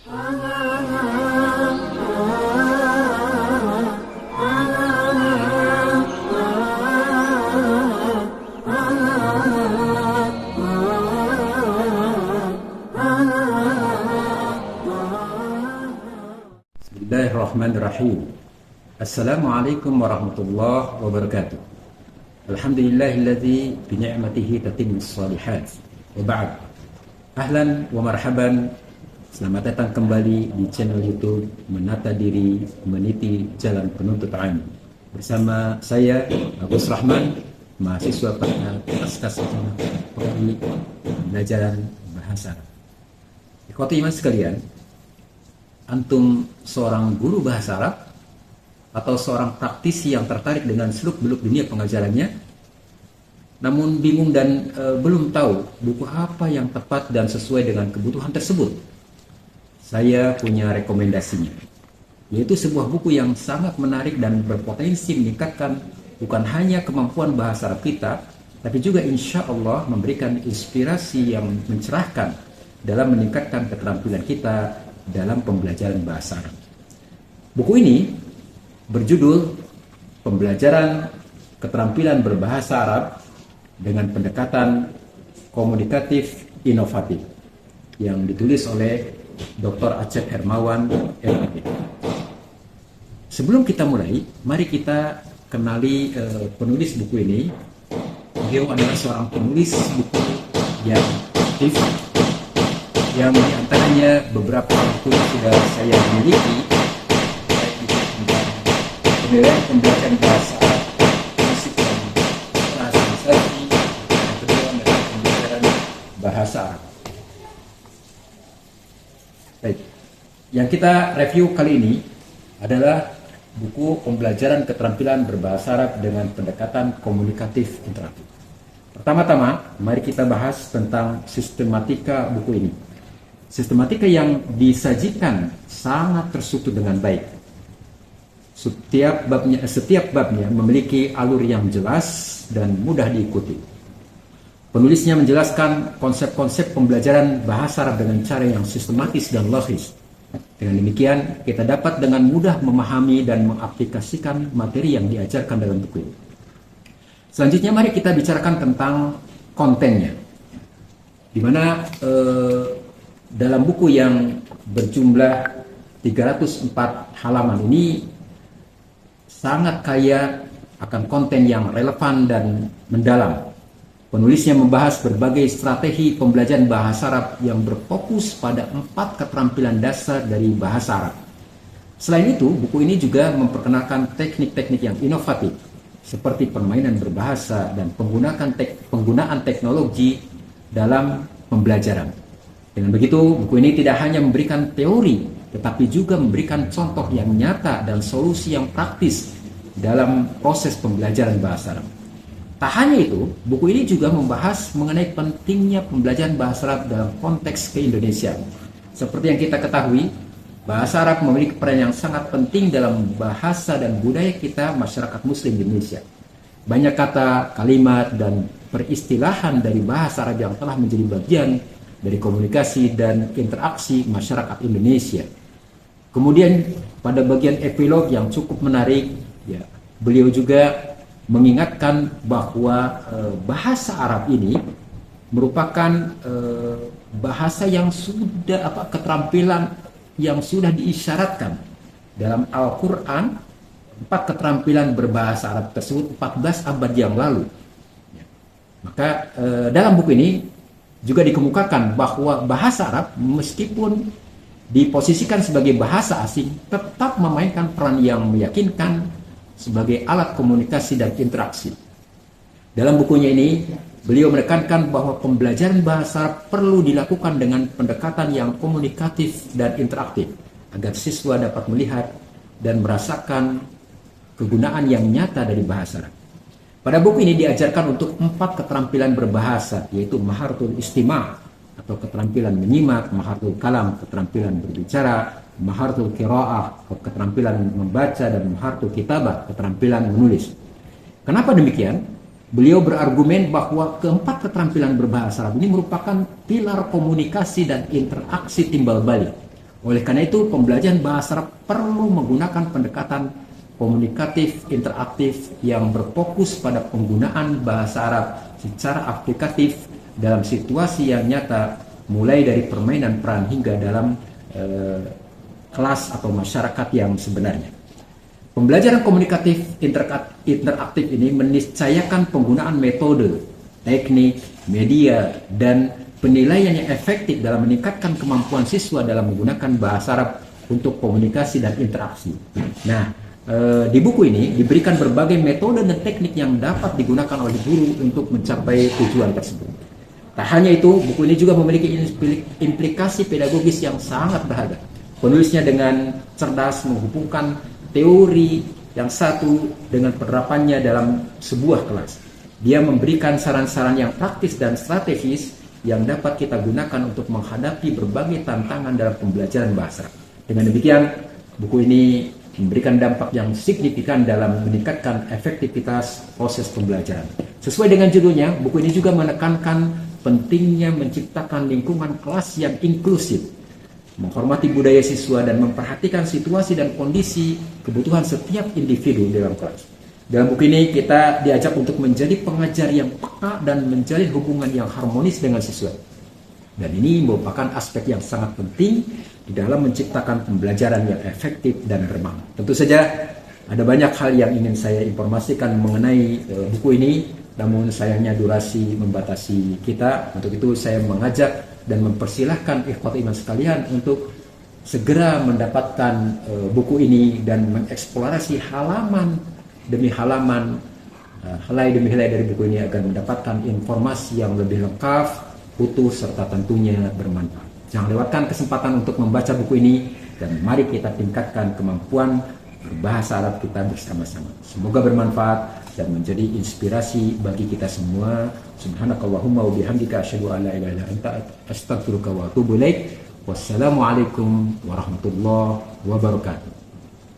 Bismillahirrahmanirrahim. Assalamualaikum warahmatullahi wabarakatuh. Alhamdulillahilladzi bi ni'matihi tatimmus shalihat. Wa ba'd. Ahlan wa marhaban. Selamat datang kembali di channel YouTube Menata Diri Meniti Jalan Penuntut Ilmu. Bersama saya Agus Rahman, mahasiswa pada Askas Prodi Pembelajaran Bahasa Arab. Ikhwati iman sekalian, antum seorang guru bahasa Arab atau seorang praktisi yang tertarik dengan seluk-beluk dunia pengajarannya, namun bingung dan belum tahu buku apa yang tepat dan sesuai dengan kebutuhan tersebut, saya punya rekomendasinya, yaitu sebuah buku yang sangat menarik dan berpotensi meningkatkan bukan hanya kemampuan bahasa Arab kita, tapi juga insya Allah memberikan inspirasi yang mencerahkan dalam meningkatkan keterampilan kita dalam pembelajaran bahasa Arab. Buku ini berjudul Pembelajaran Keterampilan Berbahasa Arab dengan Pendekatan Komunikatif Inovatif, yang ditulis oleh Dr. Acep Hermawan, LPD. Sebelum kita mulai, mari kita kenali penulis buku ini. Beliau adalah seorang penulis buku yang aktif, yang diantaranya beberapa buku sudah saya miliki, baik itu tentang penilaian pembelajaran bahasa Arab, musik dan transliterasi, yang kedua adalah pembelajaran bahasa Arab. Baik, yang kita review kali ini adalah buku Pembelajaran Keterampilan Berbahasa Arab dengan Pendekatan Komunikatif Interaktif. Pertama-tama, mari kita bahas tentang sistematika buku ini. Sistematika yang disajikan sangat tersusun dengan baik. Setiap babnya memiliki alur yang jelas dan mudah diikuti. Penulisnya menjelaskan konsep-konsep pembelajaran bahasa Arab dengan cara yang sistematis dan logis. Dengan demikian, kita dapat dengan mudah memahami dan mengaplikasikan materi yang diajarkan dalam buku ini. Selanjutnya, mari kita bicarakan tentang kontennya, di mana dalam buku yang berjumlah 304 halaman ini sangat kaya akan konten yang relevan dan mendalam. Penulisnya membahas berbagai strategi pembelajaran bahasa Arab yang berfokus pada 4 keterampilan dasar dari bahasa Arab. Selain itu, buku ini juga memperkenalkan teknik-teknik yang inovatif seperti permainan berbahasa dan penggunaan teknologi dalam pembelajaran. Dengan begitu, buku ini tidak hanya memberikan teori, tetapi juga memberikan contoh yang nyata dan solusi yang praktis dalam proses pembelajaran bahasa Arab. Tak hanya itu, buku ini juga membahas mengenai pentingnya pembelajaran bahasa Arab dalam konteks keindonesiaan. Seperti yang kita ketahui, bahasa Arab memiliki peran yang sangat penting dalam bahasa dan budaya kita masyarakat Muslim di Indonesia. Banyak kata, kalimat, dan peristilahan dari bahasa Arab yang telah menjadi bagian dari komunikasi dan interaksi masyarakat Indonesia. Kemudian pada bagian epilog yang cukup menarik, ya, beliau juga mengingatkan bahwa bahasa Arab ini merupakan bahasa yang sudah keterampilan yang sudah diisyaratkan dalam Al-Quran. 4 keterampilan berbahasa Arab tersebut 14 abad yang lalu. Ya. Maka dalam buku ini juga dikemukakan bahwa bahasa Arab meskipun diposisikan sebagai bahasa asing tetap memainkan peran yang meyakinkan sebagai alat komunikasi dan interaksi. Dalam bukunya ini, beliau menekankan bahwa pembelajaran bahasa Arab perlu dilakukan dengan pendekatan yang komunikatif dan interaktif agar siswa dapat melihat dan merasakan kegunaan yang nyata dari bahasa Arab. Pada buku ini diajarkan untuk 4 keterampilan berbahasa, yaitu maharatul istima' atau keterampilan menyimak, maharatul kalam, keterampilan berbicara, maharatul qiraah, keterampilan membaca, dan maharatul kitabah, keterampilan menulis. Kenapa demikian? Beliau berargumen bahwa keempat keterampilan berbahasa Arab ini merupakan pilar komunikasi dan interaksi timbal balik Oleh karena itu, pembelajaran bahasa Arab perlu menggunakan pendekatan komunikatif, interaktif yang berfokus pada penggunaan bahasa Arab secara aplikatif dalam situasi yang nyata, mulai dari permainan peran hingga dalam kelas atau masyarakat yang sebenarnya. Pembelajaran komunikatif interaktif ini meniscayakan penggunaan metode, teknik, media, dan penilaian yang efektif dalam meningkatkan kemampuan siswa dalam menggunakan bahasa Arab untuk komunikasi dan interaksi. Nah, di buku ini diberikan berbagai metode dan teknik yang dapat digunakan oleh guru untuk mencapai tujuan tersebut. Tak hanya itu, buku ini juga memiliki implikasi pedagogis yang sangat berharga. Penulisnya dengan cerdas menghubungkan teori yang satu dengan penerapannya dalam sebuah kelas. Dia memberikan saran-saran yang praktis dan strategis yang dapat kita gunakan untuk menghadapi berbagai tantangan dalam pembelajaran bahasa Arab. Dengan demikian, buku ini memberikan dampak yang signifikan dalam meningkatkan efektivitas proses pembelajaran. Sesuai dengan judulnya, buku ini juga menekankan pentingnya menciptakan lingkungan kelas yang inklusif, menghormati budaya siswa, dan memperhatikan situasi dan kondisi kebutuhan setiap individu dalam kelas. Dalam buku ini kita diajak untuk menjadi pengajar yang peka dan menjalin hubungan yang harmonis dengan siswa. Dan ini merupakan aspek yang sangat penting di dalam menciptakan pembelajaran yang efektif dan bermakna. Tentu saja ada banyak hal yang ingin saya informasikan mengenai buku ini, namun sayangnya durasi membatasi kita. Untuk itu saya mengajak dan mempersilahkan ikhwat iman sekalian untuk segera mendapatkan buku ini dan mengeksplorasi halaman demi halaman, helai demi helai dari buku ini agar mendapatkan informasi yang lebih lengkap, utuh, serta tentunya bermanfaat. Jangan lewatkan kesempatan untuk membaca buku ini dan mari kita tingkatkan kemampuan berbahasa Arab kita bersama-sama. Semoga bermanfaat dan menjadi inspirasi bagi kita semua. Subhanakallahumma wa bihamdika asyhadu an la ilaha illa anta astaghfiruka wa atubu ilaik. Wassalamualaikum warahmatullahi wabarakatuh.